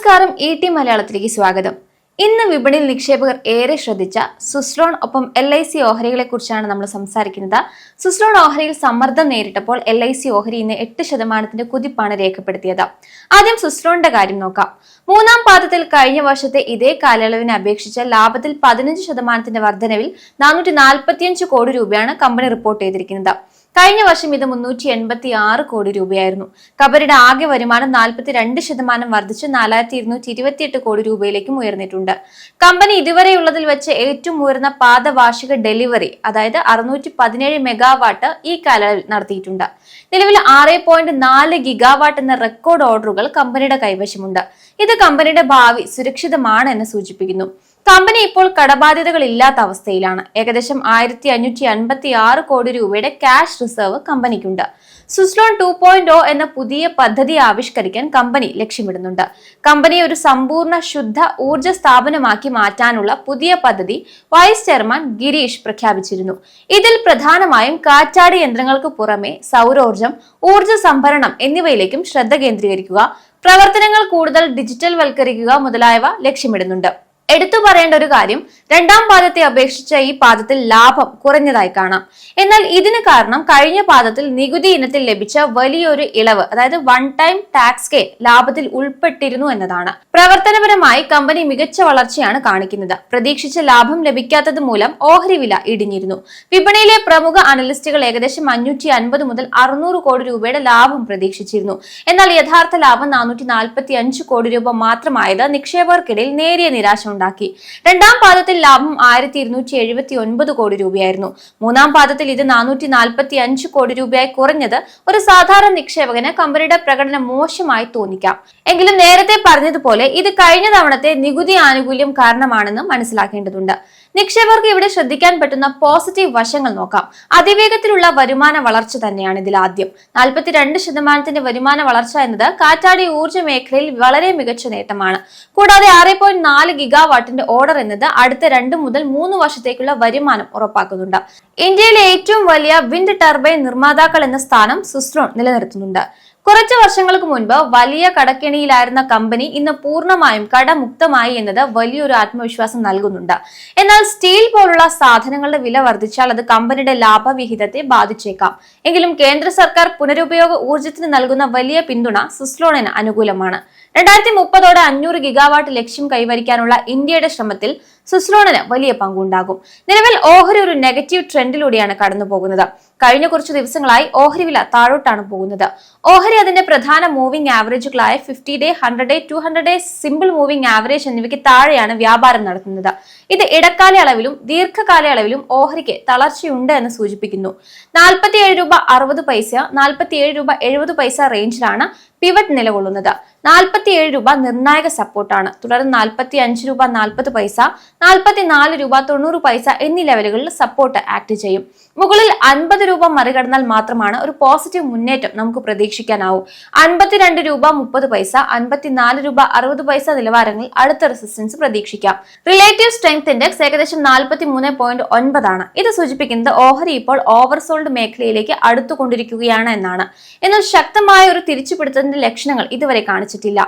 നമസ്കാരം, ET മലയാളത്തിലേക്ക് സ്വാഗതം. ഇന്ന് വിപണിയിൽ നിക്ഷേപകർ ഏറെ ശ്രദ്ധിച്ച സുസ്ലോൺ ഒപ്പം LIC ഓഹരികളെ കുറിച്ചാണ് നമ്മൾ സംസാരിക്കുന്നത്. സുസ്ലോൺ ഓഹരിയിൽ സമ്മർദ്ദം നേരിട്ടപ്പോൾ LIC ഓഹരി ഇന്ന് 8% കുതിപ്പാണ് രേഖപ്പെടുത്തിയത്. ആദ്യം സുസ്ലോണിന്റെ കാര്യം നോക്കാം. മൂന്നാം പാദത്തിൽ കഴിഞ്ഞ വർഷത്തെ ഇതേ കാലയളവിനെ അപേക്ഷിച്ച് ലാഭത്തിൽ 15% വർധനവിൽ 445 കോടി രൂപയാണ് കമ്പനി റിപ്പോർട്ട് ചെയ്തിരിക്കുന്നത്. കഴിഞ്ഞ വർഷം ഇത് 386 കോടി രൂപയായിരുന്നു. കമ്പനിയുടെ ആകെ വരുമാനം 42% വർദ്ധിച്ച് 4228 കോടി രൂപയിലേക്കും ഉയർന്നിട്ടുണ്ട്. കമ്പനി ഇതുവരെയുള്ളതിൽ വെച്ച് ഏറ്റവും ഉയർന്ന പാദവാർഷിക ഡെലിവറി, അതായത് 617 മെഗാവാട്ട് ഈ കാലയളവിൽ നടത്തിയിട്ടുണ്ട്. നിലവിൽ 6.4 ഗിഗാവാട്ട് എന്ന റെക്കോർഡ് ഓർഡറുകൾ കമ്പനിയുടെ കൈവശമുണ്ട്. ഇത് കമ്പനിയുടെ ഭാവി സുരക്ഷിതമാണ് എന്ന് സൂചിപ്പിക്കുന്നു. കമ്പനി ഇപ്പോൾ കടബാധ്യതകൾ ഇല്ലാത്ത അവസ്ഥയിലാണ്. ഏകദേശം 1556 കോടി രൂപയുടെ ക്യാഷ് റിസർവ് കമ്പനിക്കുണ്ട്. സുസ്ലോൺ 2.0 എന്ന പുതിയ പദ്ധതി ആവിഷ്കരിക്കാൻ കമ്പനി ലക്ഷ്യമിടുന്നുണ്ട്. കമ്പനി ഒരു സമ്പൂർണ്ണ ശുദ്ധ ഊർജ്ജ സ്ഥാപനമാക്കി മാറ്റാനുള്ള പുതിയ പദ്ധതി വൈസ് ചെയർമാൻ ഗിരീഷ് പ്രഖ്യാപിച്ചിരുന്നു. ഇതിൽ പ്രധാനമായും കാറ്റാടി യന്ത്രങ്ങൾക്ക് പുറമെ സൗരോർജ്ജം, ഊർജ്ജ സംഭരണം എന്നിവയിലേക്കും ശ്രദ്ധ കേന്ദ്രീകരിക്കുക, പ്രവർത്തനങ്ങൾ കൂടുതൽ ഡിജിറ്റൽ വൽക്കരിക്കുക മുതലായവ ലക്ഷ്യമിടുന്നുണ്ട്. എടുത്തു പറയേണ്ട ഒരു കാര്യം, രണ്ടാം പാദത്തെ അപേക്ഷിച്ച് ഈ പാദത്തിൽ ലാഭം കുറഞ്ഞതായി കാണാം. എന്നാൽ ഇതിന് കാരണം കഴിഞ്ഞ പാദത്തിൽ നികുതി ഇനത്തിൽ ലഭിച്ച വലിയൊരു ഇളവ്, അതായത് വൺ ടൈം ടാക്സ് ഗെയിൻ ലാഭത്തിൽ ഉൾപ്പെട്ടിരുന്നു എന്നതാണ്. പ്രവർത്തനപരമായി കമ്പനി മികച്ച വളർച്ചയാണ് കാണിക്കുന്നത്. പ്രതീക്ഷിച്ച ലാഭം ലഭിക്കാത്തത് മൂലം ഓഹരി വില ഇടിഞ്ഞിരുന്നു. വിപണിയിലെ പ്രമുഖ അനലിസ്റ്റുകൾ ഏകദേശം 550 മുതൽ 600 കോടി രൂപയുടെ ലാഭം പ്രതീക്ഷിച്ചിരുന്നു. എന്നാൽ യഥാർത്ഥ ലാഭം 445 കോടി രൂപ മാത്രമായത് നിക്ഷേപകർക്കിടയിൽ നേരിയ നിരാശ ഉണ്ടാക്കി. രണ്ടാം പാദത്തിൽ ലാഭം 1279 കോടി രൂപയായിരുന്നു. മൂന്നാം പാദത്തിൽ ഇത് 445 കോടി രൂപയായി കുറഞ്ഞത് ഒരു സാധാരണ നിക്ഷേപകന് കമ്പനിയുടെ പ്രകടനം മോശമായി തോന്നിക്കാം. എങ്കിലും നേരത്തെ പറഞ്ഞതുപോലെ ഇത് കഴിഞ്ഞ തവണത്തെ നികുതി ആനുകൂല്യം കാരണമാണെന്ന് മനസ്സിലാക്കേണ്ടതുണ്ട്. നിക്ഷേപകർക്ക് ഇവിടെ ശ്രദ്ധിക്കാൻ പറ്റുന്ന പോസിറ്റീവ് വശങ്ങൾ നോക്കാം. അതിവേഗത്തിലുള്ള വരുമാന വളർച്ച തന്നെയാണ് ഇതിൽ ആദ്യം. 42% വരുമാന വളർച്ച എന്നത് കാറ്റാടി ഊർജ്ജ മേഖലയിൽ വളരെ മികച്ച നേട്ടമാണ്. കൂടാതെ 6.4 ഗിഗാവാട്ടിന്റെ ഓർഡർ എന്നത് അടുത്ത 2 മുതൽ 3 വർഷത്തേക്കുള്ള വരുമാനം ഉറപ്പാക്കുന്നുണ്ട്. ഇന്ത്യയിലെ ഏറ്റവും വലിയ വിൻഡ് ടർബൈൻ നിർമ്മാതാക്കൾ എന്ന സ്ഥാനം സുസ്ലോൺ നിലനിർത്തുന്നുണ്ട്. കുറച്ച് വർഷങ്ങൾക്ക് മുൻപ് വലിയ കടക്കെണിയിലായിരുന്ന കമ്പനി ഇന്ന് പൂർണ്ണമായും കടമുക്തമായി എന്നത് വലിയൊരു ആത്മവിശ്വാസം നൽകുന്നുണ്ട്. എന്നാൽ സ്റ്റീൽ പോലുള്ള സാധനങ്ങളുടെ വില വർദ്ധിച്ചാൽ അത് കമ്പനിയുടെ ലാഭവിഹിതത്തെ ബാധിച്ചേക്കാം. എങ്കിലും കേന്ദ്ര സർക്കാർ പുനരുപയോഗ ഊർജ്ജത്തിന് നൽകുന്ന വലിയ പിന്തുണ സുസ്ലോണിന് അനുകൂലമാണ്. 2030 500 ഗിഗാവാട്ട് ലക്ഷ്യം കൈവരിക്കാനുള്ള ഇന്ത്യയുടെ ശ്രമത്തിൽ സുസ്ലോണിന് വലിയ പങ്കുണ്ടാകും. നിലവിൽ ഓഹരി ഒരു നെഗറ്റീവ് ട്രെൻഡിലൂടെയാണ് കടന്നു പോകുന്നത്. കഴിഞ്ഞ കുറച്ചു ദിവസങ്ങളായി ഓഹരി വില താഴോട്ടാണ് പോകുന്നത്. ഓഹരി അതിന്റെ പ്രധാന മൂവിംഗ് ആവറേജുകളായ 50 day, 100 day, 200 day simple moving average എന്നിവയ്ക്ക് താഴെയാണ് വ്യാപാരം നടത്തുന്നത്. ഇത് ഇടക്കാല അളവിലും ദീർഘകാല അളവിലും ഓഹരിക്ക് തളർച്ചയുണ്ട് എന്ന് സൂചിപ്പിക്കുന്നു. 47 രൂപ 60 പൈസ, 47 രൂപ 70 പൈസ റേഞ്ചിലാണ് പിവറ്റ് നിലകൊള്ളുന്നത്. 47 രൂപ നിർണായക സപ്പോർട്ടാണ്. തുടർന്ന് 45 രൂപ 40 പൈസ, 44 രൂപ 90 പൈസ എന്നീ ലെവലുകളിൽ സപ്പോർട്ട് ആക്ട് ചെയ്യും. മുകളിൽ 50 രൂപ മറികടന്നാൽ മാത്രമാണ് ഒരു പോസിറ്റീവ് മുന്നേറ്റം നമുക്ക് പ്രതീക്ഷിക്കാനാവും. 52 രൂപ 30 പൈസ, 54 രൂപ 60 പൈസ നിലവാരങ്ങളിൽ അടുത്ത റെസിസ്റ്റൻസ് പ്രതീക്ഷിക്കാം. റിലേറ്റീവ് സ്ട്രെങ്ത് ഇൻഡെക്സ് ഏകദേശം 43.9 ആണ്. ഇത് സൂചിപ്പിക്കുന്നത് ഓഹരി ഇപ്പോൾ ഓവർസോൾഡ് മേഖലയിലേക്ക് അടുത്തുകൊണ്ടിരിക്കുകയാണ് എന്നാണ്. എന്നാൽ ശക്തമായ ഒരു തിരിച്ചുപിടുത്തത്തിന്റെ ലക്ഷണങ്ങൾ ഇതുവരെ കാണിച്ചിട്ടില്ല.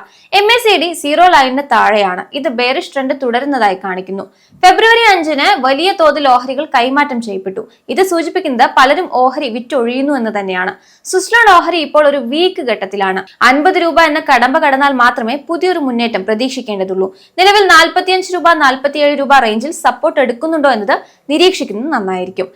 MACD 0 ലൈനിന് താഴെയാണ്. ഇത് ബെയറിഷ് ട്രെൻഡ് തുടരുന്നതായി കാണിക്കുന്നു. ഫെബ്രുവരി 5-ന് വലിയ തോതിൽ ഓഹരികൾ കൈമാറ്റം ചെയ്യപ്പെട്ടു. ഇത് സൂചിപ്പിക്കുന്നത് പലരും ഓഹരി വിറ്റൊഴിയുന്നു എന്ന് തന്നെയാണ്. സുസ്ലോൺ ഓഹരി ഇപ്പോൾ ഒരു വീക്ക് ഘട്ടത്തിലാണ്. 50 രൂപ എന്ന കടമ്പ കടന്നാൽ മാത്രമേ പുതിയൊരു മുന്നേറ്റം പ്രതീക്ഷിക്കേണ്ടതുള്ളൂ. നിലവിൽ 45 രൂപ 47 രൂപ റേഞ്ചിൽ സപ്പോർട്ട് എടുക്കുന്നുണ്ടോ എന്നത് നിരീക്ഷിക്കുന്നത് നന്നായിരിക്കും.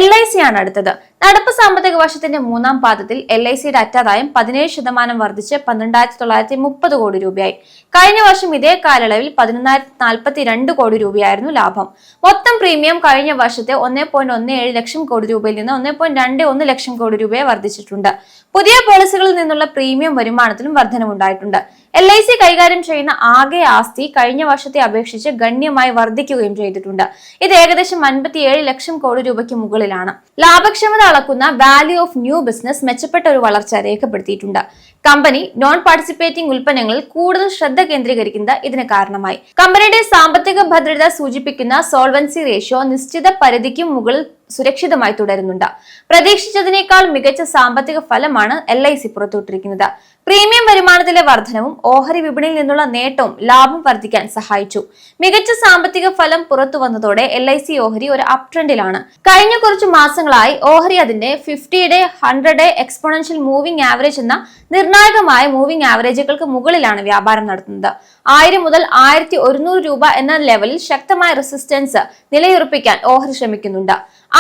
LIC ആണ് അടുത്തത്. നടപ്പ് സാമ്പത്തിക വർഷത്തിന്റെ മൂന്നാം പാദത്തിൽ LICയുടെ അറ്റാദായം 17% വർദ്ധിച്ച് 12,930 കോടി രൂപയായി. കഴിഞ്ഞ വർഷം ഇതേ കാലയളവിൽ 11,042 കോടി രൂപയായിരുന്നു ലാഭം. മൊത്തം പ്രീമിയം കഴിഞ്ഞ വർഷത്തെ 1.17 ലക്ഷം കോടി രൂപയിൽ നിന്ന് 1.21 ലക്ഷം കോടി രൂപയെ വർദ്ധിച്ചിട്ടുണ്ട്. പുതിയ പോളിസികളിൽ നിന്നുള്ള പ്രീമിയം വരുമാനത്തിലും വർധനവുണ്ടായിട്ടുണ്ട്. LIC കൈകാര്യം ചെയ്യുന്ന ആകെ ആസ്തി കഴിഞ്ഞ വർഷത്തെ അപേക്ഷിച്ച് ഗണ്യമായി വർദ്ധിക്കുകയും ചെയ്തിട്ടുണ്ട്. ഇത് ഏകദേശം 57 ലക്ഷം കോടി രൂപയ്ക്ക് മുകളിലാണ്. ലാഭക്ഷമത അളക്കുന്ന വാല്യൂ ഓഫ് ന്യൂ ബിസിനസ് മെച്ചപ്പെട്ട ഒരു വളർച്ച രേഖപ്പെടുത്തിയിട്ടുണ്ട്. കമ്പനി നോൺ പാർട്ടിസിപ്പേറ്റിംഗ് ഉൽപ്പന്നങ്ങളിൽ കൂടുതൽ ശ്രദ്ധ കേന്ദ്രീകരിക്കുന്നത് ഇതിന് കാരണമായി. കമ്പനിയുടെ സാമ്പത്തിക ഭദ്രത സൂചിപ്പിക്കുന്ന സോൾവൻസി റേഷ്യോ നിശ്ചിത പരിധിക്കും മുകളിൽ സുരക്ഷിതമായി തുടരുന്നുണ്ട്. പ്രതീക്ഷിച്ചതിനേക്കാൾ മികച്ച സാമ്പത്തിക ഫലമാണ് LIC പുറത്തുവിട്ടിരിക്കുന്നത്. പ്രീമിയം വരുമാനത്തിലെ വർധനവും ഓഹരി വിപണിയിൽ നിന്നുള്ള നേട്ടവും ലാഭം വർദ്ധിക്കാൻ സഹായിച്ചു. മികച്ച സാമ്പത്തിക ഫലം പുറത്തു വന്നതോടെ LIC ഓഹരി ഒരു അപ് ട്രെൻഡിലാണ്. കഴിഞ്ഞ കുറച്ചു മാസങ്ങളായി ഓഹരി അതിന്റെ 50-ഡേ 100-ഡേ എക്സ്പോണൻഷ്യൽ മൂവിംഗ് ആവറേജ് എന്ന നിർണായകമായ മൂവിംഗ് ആവറേജുകൾക്ക് മുകളിലാണ് വ്യാപാരം നടത്തുന്നത്. 1000 മുതൽ 1100 രൂപ എന്ന ലെവലിൽ ശക്തമായ റെസിസ്റ്റൻസ് നിലയുറപ്പിക്കാൻ ഓഹരി ശ്രമിക്കുന്നുണ്ട്.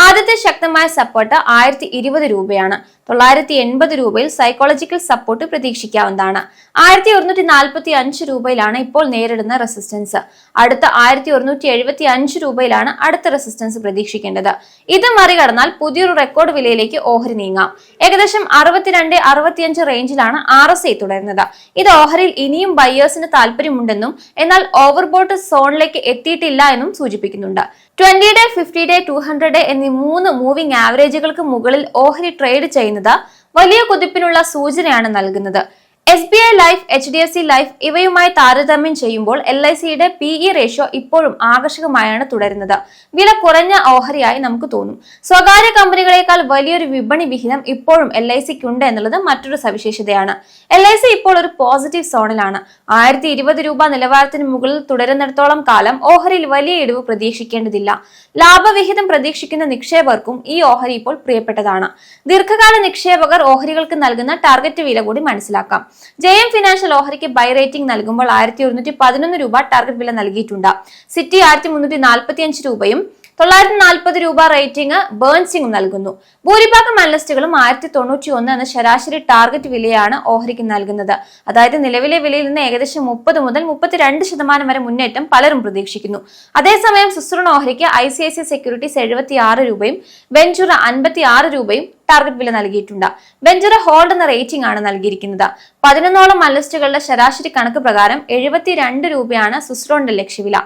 ആദ്യത്തെ ശക്തമായ സപ്പോർട്ട് 1020 രൂപയാണ്. 980 രൂപയിൽ സൈക്കോളജിക്കൽ സപ്പോർട്ട് പ്രതീക്ഷിക്കാവുന്നതാണ്. 1145 രൂപയിലാണ് ഇപ്പോൾ നേരിടുന്ന റെസിസ്റ്റൻസ്. അടുത്ത 1175 രൂപയിലാണ് അടുത്ത റെസിസ്റ്റൻസ് പ്രതീക്ഷിക്കേണ്ടത്. ഇത് മറികടന്നാൽ പുതിയൊരു റെക്കോർഡ് വിലയിലേക്ക് ഓഹരി നീങ്ങാം. ഏകദേശം 62-65 റേഞ്ചിലാണ് RSI തുടരുന്നത്. ഇത് ഓഹരിയിൽ ഇനിയും ബയേഴ്സിന് താല്പര്യമുണ്ടെന്നും എന്നാൽ ഓവർബോട്ട് സോണിലേക്ക് എത്തിയിട്ടില്ല എന്നും സൂചിപ്പിക്കുന്നുണ്ട്. 20-ഡേ 50-ഡേ 200-ഡേ എന്നീ 3 മൂവിംഗ് ആവറേജുകൾക്ക് മുകളിൽ ഓഹരി ട്രേഡ് ചെയ്യുന്നത് വലിയ കുതിപ്പിനുള്ള സൂചനയാണ് നൽകുന്നത്. SBI ലൈഫ്, HDFC ലൈഫ് ഇവയുമായി താരതമ്യം ചെയ്യുമ്പോൾ LICയുടെ PE റേഷ്യോ ഇപ്പോഴും ആകർഷകമായാണ് തുടരുന്നത്. വില കുറഞ്ഞ ഓഹരിയായി നമുക്ക് തോന്നും. സ്വകാര്യ കമ്പനികളെക്കാൾ വലിയൊരു വിപണി വിഹിതം ഇപ്പോഴും LICക്കുണ്ട് എന്നുള്ളത് മറ്റൊരു സവിശേഷതയാണ്. LIC ഇപ്പോൾ ഒരു പോസിറ്റീവ് സോണിലാണ്. 1020 രൂപ നിലവാരത്തിന് മുകളിൽ തുടരുന്നിടത്തോളം കാലം ഓഹരിയിൽ വലിയ ഇടിവ് പ്രതീക്ഷിക്കേണ്ടതില്ല. ലാഭവിഹിതം പ്രതീക്ഷിക്കുന്ന നിക്ഷേപകർക്കും ഈ ഓഹരി ഇപ്പോൾ പ്രിയപ്പെട്ടതാണ്. ദീർഘകാല നിക്ഷേപകർ ഓഹരികൾക്ക് നൽകുന്ന ടാർഗറ്റ് വില കൂടി മനസ്സിലാക്കാം. JM ഫിനാൻഷ്യൽ ഓഹരിക്ക് ബൈ റേറ്റിംഗ് നൽകുമ്പോൾ 1111 രൂപ ടാർഗറ്റ് വില നൽകിയിട്ടുണ്ട്. സിറ്റി 1345 രൂപയും 940 രൂപ റേറ്റിംഗ് ബേൺസിംഗും നൽകുന്നു. ഭൂരിഭാഗം അനലിസ്റ്റുകളും 1091 എന്ന ശരാശരി ടാർഗറ്റ് വിലയാണ് ഓഹരിക്ക് നൽകുന്നത്. അതായത് നിലവിലെ വിലയിൽ നിന്ന് ഏകദേശം 30 മുതൽ 32% വരെ മുന്നേറ്റം പലരും പ്രതീക്ഷിക്കുന്നു. അതേസമയം സുസ്രോൺ ഓഹരിക്ക് ICICI സെക്യൂരിറ്റീസ് 76 രൂപയും വെഞ്ചുറ 56 രൂപയും ടാർഗറ്റ് വില നൽകിയിട്ടുണ്ട്. വെഞ്ചുറ ഹോൾഡ് എന്ന റേറ്റിംഗ് ആണ് നൽകിയിരിക്കുന്നത്. 11ഓളം അനലിസ്റ്റുകളുടെ ശരാശരി കണക്ക് പ്രകാരം 72 രൂപയാണ് സുസ്രോണിന്റെ ലക്ഷ്യവില.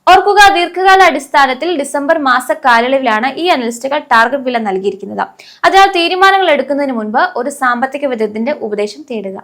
ഓർക്കുക, ദീർഘകാല അടിസ്ഥാനത്തിൽ ഡിസംബർ മാസ കാലയളവിലാണ് ഈ അനലിസ്റ്റുകൾ ടാർഗറ്റ് വില നൽകിയിരിക്കുന്നത്. അതിനാൽ തീരുമാനങ്ങൾ എടുക്കുന്നതിന് മുൻപ് ഒരു സാമ്പത്തിക വിദഗ്ധന്റെ ഉപദേശം തേടുക.